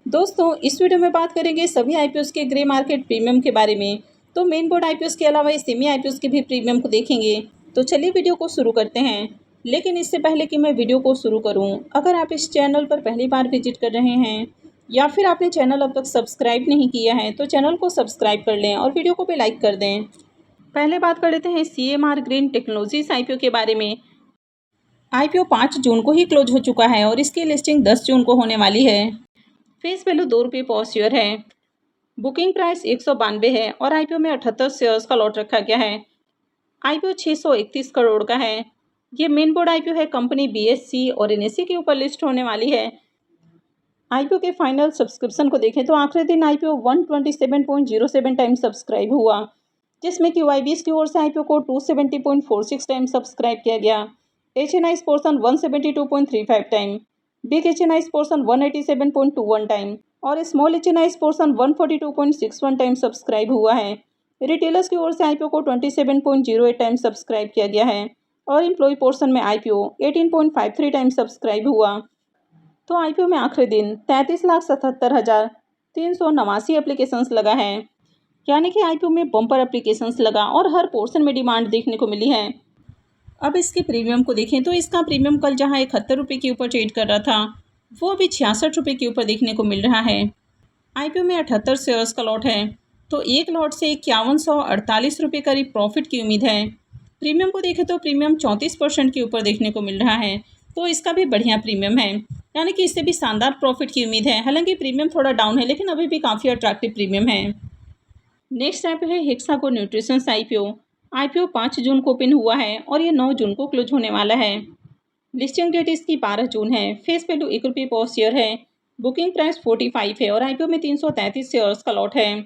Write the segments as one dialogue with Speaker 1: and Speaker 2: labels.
Speaker 1: दोस्तों इस वीडियो में बात करेंगे सभी आईपीओस के ग्रे मार्केट प्रीमियम के बारे में। तो मेन बोर्ड आईपीओस के अलावा सेमी आईपीओस के भी प्रीमियम को देखेंगे। तो चलिए वीडियो को शुरू करते हैं। लेकिन इससे पहले कि मैं वीडियो को शुरू करूं, अगर आप इस चैनल पर पहली बार विजिट कर रहे हैं या फिर आपने चैनल अब तक सब्सक्राइब नहीं किया है तो चैनल को सब्सक्राइब कर लें और वीडियो को भी लाइक कर दें। पहले बात कर लेते हैं CMR ग्रीन टेक्नोलॉजीज आईपीओ के बारे में। आईपीओ 5 जून को ही क्लोज हो चुका है और इसकी लिस्टिंग 10 जून को होने वाली है। फेस वैल्यू 2 रुपये पर शेयर है। बुकिंग प्राइस 192 है और आईपीओ में 78 शेयर्स का लॉट रखा गया है। आईपीओ 631 करोड़ का है। ये मेन बोर्ड आईपीओ है। कंपनी BSE और NSE के ऊपर लिस्ट होने वाली है। आईपीओ के फाइनल सब्सक्रिप्शन को देखें तो आखिरी दिन आईपीओ 127.07 टाइम सब्सक्राइब हुआ, जिसमें QIBs की ओर से आईपीओ को 270.46 टाइम सब्सक्राइब किया गया। HNIs portion 172.35 time, big HNIs portion 187.21 time और small HNIs portion 142.61 time subscribe हुआ है। रिटेलर्स की ओर से आईपीओ को 27.08 टाइम सब्सक्राइब किया गया है और एम्प्लॉय पोर्सन में आईपीओ 18.53 टाइम सब्सक्राइब हुआ। तो आईपीओ में आखिरी दिन 33,77,389 एप्लीकेशंस लगा है, यानी कि आईपीओ में बम्पर एप्लीकेशंस लगा और हर पोर्शन में डिमांड देखने को मिली है। अब इसके प्रीमियम को देखें तो इसका प्रीमियम कल जहां 71 रुपये के ऊपर ट्रेड कर रहा था, वो अभी 66 रुपये के ऊपर देखने को मिल रहा है। आईपीओ में 78 शेयर्स का लॉट है, तो एक लॉट से 5148 रुपये करीब प्रॉफिट की उम्मीद है। प्रीमियम को देखें तो प्रीमियम 34% के ऊपर देखने को मिल रहा है, तो इसका भी बढ़िया प्रीमियम है, यानी कि इससे भी शानदार प्रॉफिट की उम्मीद है। हालांकि प्रीमियम थोड़ा डाउन है, लेकिन अभी भी काफ़ी अट्रैक्टिव प्रीमियम है। नेक्स्ट आईपीओ है हेक्सागो न्यूट्रिशंस आईपीओ। आईपीओ 5 जून को ओपन हुआ है और ये 9 जून को क्लोज होने वाला है। लिस्टिंग डेट इसकी 12 जून है। फेस वैल्यू 1 रुपये पर शेयर है। बुकिंग प्राइस 45 है और आईपीओ में 333 शेयर्स का लॉट है।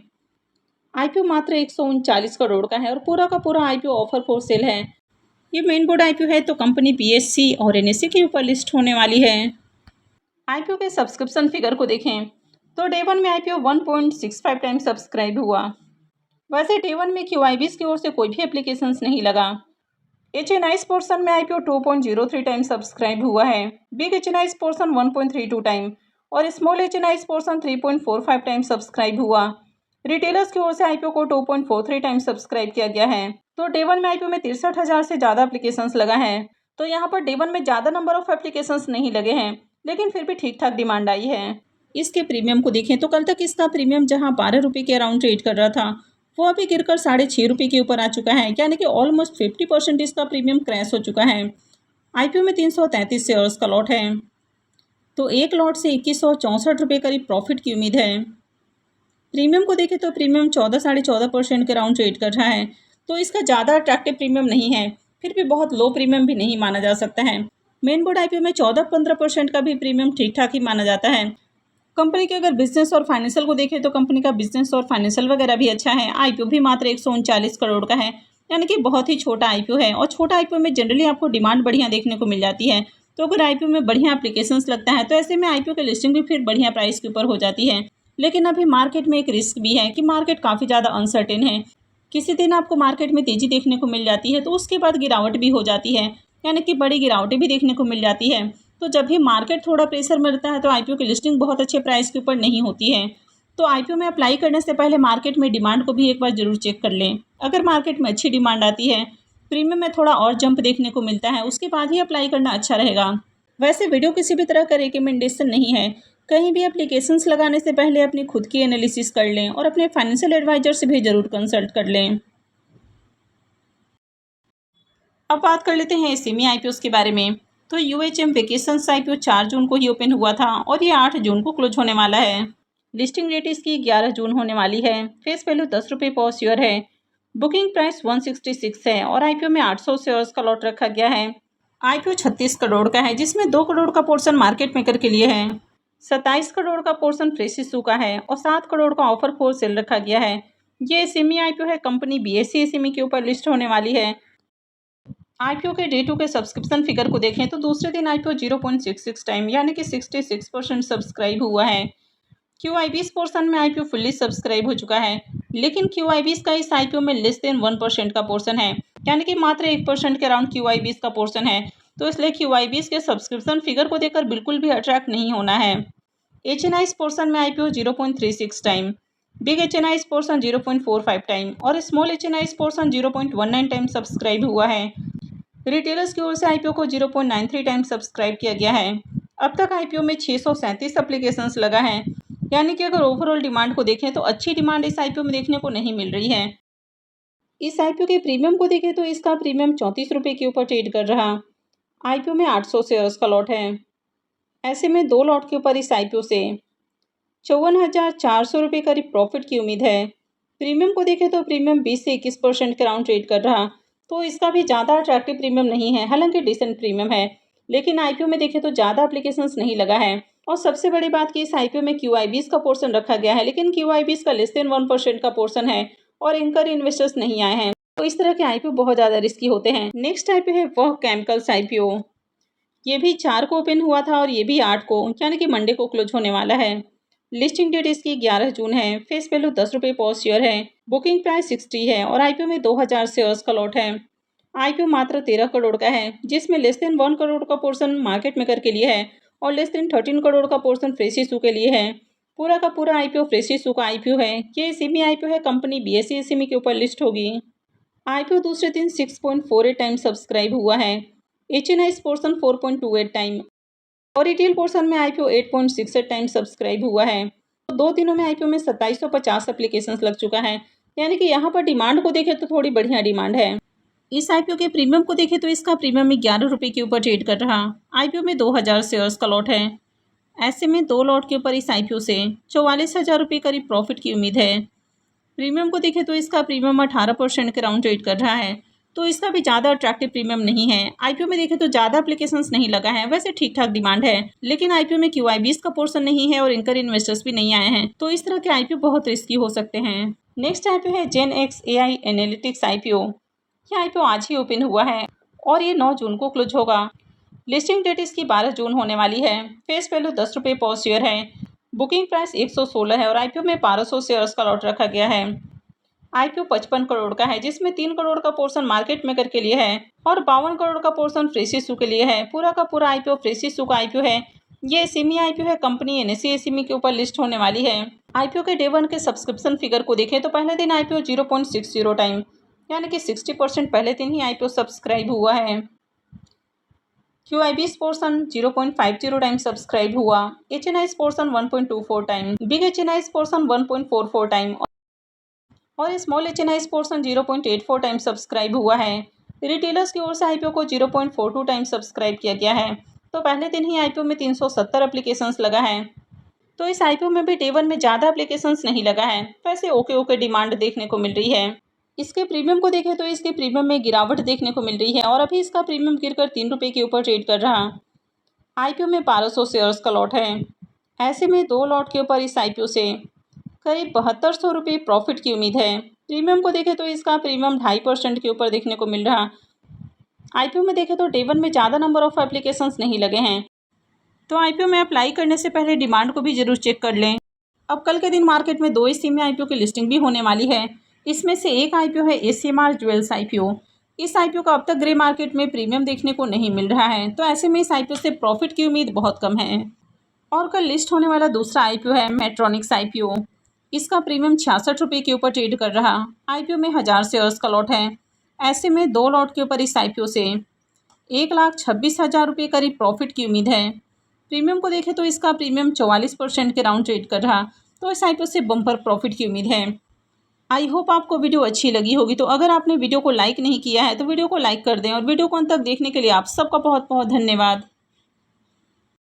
Speaker 1: आईपीओ मात्र 139 करोड़ का है और पूरा का पूरा आईपीओ ऑफर फॉर सेल है। ये मेन बोर्ड आईपीओ है, तो कंपनी BSE और NSE के ऊपर लिस्ट होने वाली है। आईपीओ के सब्सक्रिप्शन फिगर को देखें तो डे 1 में आईपीओ 1.65 टाइम सब्सक्राइब हुआ। वैसे डे 1 में QIBs की ओर से कोई भी एप्लीकेशंस नहीं लगा। HNIs पोर्सन में आईपीओ 2.03 टाइम सब्सक्राइब हुआ है। बिग HNIs पोर्सन 1.32 टाइम और small HNIs portion 3.45 time subscribe हुआ। रिटेलर्स की ओर से आईपीओ को 2.43 टाइम सब्सक्राइब किया गया है। तो डे 1 में आईपीओ में 63,000 से ज़्यादा एप्लीकेशंस लगा है। तो यहाँ पर डे 1 में ज़्यादा नंबर ऑफ एप्लीकेशंस नहीं लगे हैं, लेकिन फिर भी ठीक ठाक डिमांड आई है। इसके प्रीमियम को देखें तो कल तक इसका प्रीमियम जहाँ 12 रुपये के अराउंड ट्रेड कर रहा था, वो अभी गिरकर 6.5 रुपये के ऊपर आ चुका है, यानी कि ऑलमोस्ट 50% इसका प्रीमियम क्रैश हो चुका है। आईपीओ में 333 शेयर्स का लॉट है, तो एक लॉट से 2164 रुपये करीब प्रॉफिट की उम्मीद है। प्रीमियम को देखें तो प्रीमियम 14.5% के अराउंड ट्रेड कर रहा है, तो इसका ज़्यादा अट्रैक्टिव प्रीमियम नहीं है, फिर भी बहुत लो प्रीमियम भी नहीं माना जा सकता है। मेन बोर्ड आईपीओ में 14-15% का भी प्रीमियम ठीक ठाक ही माना जाता है। कंपनी के अगर बिजनेस और फाइनेंशियल को देखें तो कंपनी का बिजनेस और फाइनेंशियल वगैरह भी अच्छा है। आईपीओ भी मात्र 139 करोड़ का है, यानी कि बहुत ही छोटा आईपीओ है और छोटा आईपीओ में जनरली आपको डिमांड बढ़िया देखने को मिल जाती है। तो अगर आईपीओ में बढ़िया एप्लीकेशंस लगता है तो ऐसे में आईपीओ की लिस्टिंग भी फिर बढ़िया प्राइस के ऊपर हो जाती है। लेकिन अभी मार्केट में एक रिस्क भी है कि मार्केट काफ़ी ज़्यादा अनसर्टेन है। किसी दिन आपको मार्केट में तेज़ी देखने को मिल जाती है तो उसके बाद गिरावट भी हो जाती है, यानी कि बड़ी गिरावटें भी देखने को मिल जाती है। तो जब भी मार्केट थोड़ा प्रेशर में रहता है तो आईपीओ की लिस्टिंग बहुत अच्छे प्राइस के ऊपर नहीं होती है। तो आईपीओ में अप्लाई करने से पहले मार्केट में डिमांड को भी एक बार जरूर चेक कर लें। अगर मार्केट में अच्छी डिमांड आती है, प्रीमियम में थोड़ा और जंप देखने को मिलता है, उसके बाद ही अप्लाई करना अच्छा रहेगा। वैसे वीडियो किसी भी तरह का रिकमेंडेशन नहीं है। कहीं भी एप्लीकेशंस लगाने से पहले अपनी खुद की एनालिसिस कर लें और अपने फाइनेंशियल एडवाइजर से भी जरूर कंसल्ट कर लें। अब बात कर लेते हैं सेमी आईपीओस के बारे में। तो UHM वेकेशंस आईपीओ 4 जून को ही ओपन हुआ था और ये 8 जून को क्लोज होने वाला है। लिस्टिंग डेट इसकी 11 जून होने वाली है। फेस वैल्यू 10 रुपये पर शेयर है। बुकिंग प्राइस 166 है और आईपीओ में 800 शेयर्स का लॉट रखा गया है। आईपीओ 36 करोड़ का है, जिसमें 2 करोड़ का पोर्शन मार्केट मेकर के लिए है, 27 करोड़ का पोर्शन फ्रेश इशू का है और 7 करोड़ का ऑफर फॉर सेल रखा गया है। ये सेमी आईपीओ है। कंपनी BSE सेमी के ऊपर लिस्ट होने वाली है। आईपीओ के डे 2 के सब्सक्रिप्शन फिगर को देखें तो दूसरे दिन आईपीओ 0.66 टाइम, यानी कि 66% सब्सक्राइब हुआ है। QIBs पोर्शन में आईपीओ फुल्ली सब्सक्राइब हो चुका है, लेकिन QIBs का इस आईपीओ में लेस देन 1% का पोर्शन है, यानी कि मात्र 1% के अराउंड QIBs का पोर्शन है। तो इसलिए QIBs के सब्सक्रिप्शन फिगर को देखकर बिल्कुल भी अट्रैक्ट नहीं होना है। HNI's पोर्शन में IPO 0.36 time, big HNI's portion 0.45 time और small HNI's portion 0.19 time subscribe हुआ है। रिटेलर्स की ओर से IPO को 0.93 टाइम सब्सक्राइब किया गया है। अब तक IPO में 637 एप्लीकेशंस लगा है, यानी कि अगर ओवरऑल डिमांड को देखें तो अच्छी डिमांड इस IPO में देखने को नहीं मिल रही है। इस IPO के प्रीमियम को देखें तो इसका प्रीमियम 34 रुपये के ऊपर ट्रेड कर रहा। IPO में 800 शेयर्स का लॉट है। ऐसे में 2 लॉट के ऊपर इस IPO से 54,400 रुपये करीब प्रॉफिट की उम्मीद है। प्रीमियम को देखें तो प्रीमियम 20 से 21% के राउंड ट्रेड कर रहा, तो इसका भी ज़्यादा अट्रैक्टिव प्रीमियम नहीं है, हालांकि डिसेंट प्रीमियम है, लेकिन IPO में देखें तो ज़्यादा एप्लीकेशंस नहीं लगा है। और सबसे बड़ी बात कि इस IPO में QIBs का पोर्शन रखा गया है, लेकिन QIBs का लेस देन 1% का पोर्शन है और एंकर इन्वेस्टर्स नहीं आए हैं, तो इस तरह के IPO बहुत ज़्यादा रिस्की होते हैं। नेक्स्ट IPO है वह केमिकल्स IPO। ये भी 4 को ओपन हुआ था और ये भी 8 को, यानी कि मंडे को क्लोज होने वाला है। लिस्टिंग डेट इसकी 11 जून है। फेस वैल्यू 10 रुपये पर शेयर है। बुकिंग प्राइस 60 है और IPO में 2000 शेयर्स का लॉट है। IPO मात्र 13 करोड़ का है, जिसमें लेस देन 1 करोड़ का पोर्शन मार्केट मेकर के लिए है और लेस देन 13 करोड़ का पोर्शन फ्रेश इशू के लिए है। पूरा का पूरा IPO फ्रेश इशू का IPO है। ये SME IPO है, कंपनी BSE SME के ऊपर लिस्ट होगी। IPO दूसरे दिन 6.48 टाइम सब्सक्राइब हुआ है। HNI's पोर्शन 4.28 टाइम और रिटेल पोर्शन में IPO 8.68 टाइम सब्सक्राइब हुआ है। तो 2 दिनों में IPO में 2750 एप्लीकेशंस लग चुका है, यानी कि यहाँ पर डिमांड को देखें तो थोड़ी बढ़िया डिमांड है। इस IPO के प्रीमियम को देखें तो इसका प्रीमियम 11 रुपये के ऊपर ट्रेड कर रहा। IPO में 2000 शेयर्स का लॉट है। ऐसे में 2 लॉट के ऊपर इस IPO से 44,000 रुपये करीब प्रॉफिट की उम्मीद है। प्रीमियम को देखें तो इसका प्रीमियम 18% के राउंड ट्रेड कर रहा है, तो इसका भी ज़्यादा अट्रैक्टिव प्रीमियम नहीं है। IPO में देखें तो ज़्यादा एप्लीकेशंस नहीं लगा है, वैसे ठीक ठाक डिमांड है, लेकिन IPO में QIBs का पोर्शन नहीं है और एंकर इन्वेस्टर्स भी नहीं आए हैं, तो इस तरह के IPO बहुत रिस्की हो सकते हैं। नेक्स्ट IPO है GenX AI एनालिटिक्स IPO। यह IPO आज ही ओपन हुआ है और ये 9 जून को क्लोज होगा। लिस्टिंग डेट इसकी 12 जून होने वाली है। फेस वैल्यू 10 रुपये पर शेयर है। बुकिंग प्राइस 116 है और IPO में 1200 शेयर्स का लॉट रखा गया है। IPO 55 करोड़ का है, जिसमें 3 करोड़ का पोर्शन मार्केट मेकर के लिए है और 52 करोड़ का पोर्शन फ्रेश इशू के लिए है। पूरा का पूरा IPO फ्रेश इशू का IPO है। ये SME IPO है, कंपनी NSE SME के ऊपर लिस्ट होने वाली है। IPO के डे 1 के सब्सक्रिप्शन फिगर को देखें तो पहले दिन IPO 0.60 टाइम, यानी कि 60% पहले दिन ही IPO सब्सक्राइब हुआ है। QIBs पोर्शन 0.50 टाइम सब्सक्राइब हुआ। HNI's portion 1.24 time, big HNI's portion 1.44 time और small HNI's portion 0.84 time subscribe हुआ है। रिटेलर्स की ओर से IPO को 0.42 टाइम सब्सक्राइब किया गया है, तो पहले दिन ही IPO में 370 एप्लीकेशंस लगा है। तो इस IPO में भी डे 1 में ज़्यादा एप्लीकेशंस नहीं लगा है, वैसे ओके डिमांड देखने को मिल रही है। इसके प्रीमियम को देखें तो इसके प्रीमियम में गिरावट देखने को मिल रही है और अभी इसका प्रीमियम गिरकर 3 रुपये के ऊपर ट्रेड कर रहा। IPO में 1200 शेयर्स का लॉट है। ऐसे में 2 लॉट के ऊपर इस IPO से करीब 7200 रुपये प्रॉफिट की उम्मीद है। प्रीमियम को देखें तो इसका प्रीमियम 2.5% के ऊपर देखने को मिल रहा। IPO में देखें तो डे 1 में ज़्यादा नंबर ऑफ एप्लीकेशंस नहीं लगे हैं, तो IPO में अप्लाई करने से पहले डिमांड को भी जरूर चेक कर लें। अब कल के दिन मार्केट में 2 SME IPO की लिस्टिंग भी होने वाली है। इसमें से एक IPO है ACMR ज्वेल्स IPO। इस IPO का अब तक ग्रे मार्केट में प्रीमियम देखने को नहीं मिल रहा है, तो ऐसे में इस IPO से प्रॉफिट की उम्मीद बहुत कम है। और कल लिस्ट होने वाला दूसरा IPO है मेट्रॉनिक्स IPO। इसका प्रीमियम 66 रुपये के ऊपर ट्रेड कर रहा। IPO में 1000 शेयर्स का लॉट है। ऐसे में 2 लॉट के ऊपर इस IPO से 1,26,000 रुपये करीब प्रॉफिट की उम्मीद है। प्रीमियम को देखें तो इसका प्रीमियम 44% के राउंड ट्रेड कर रहा, तो इस IPO से बम्पर प्रॉफिट की उम्मीद है। आई होप आपको वीडियो अच्छी लगी होगी, तो अगर आपने वीडियो को लाइक नहीं किया है तो वीडियो को लाइक कर दें और वीडियो को अंत तक देखने के लिए आप सबका बहुत बहुत धन्यवाद।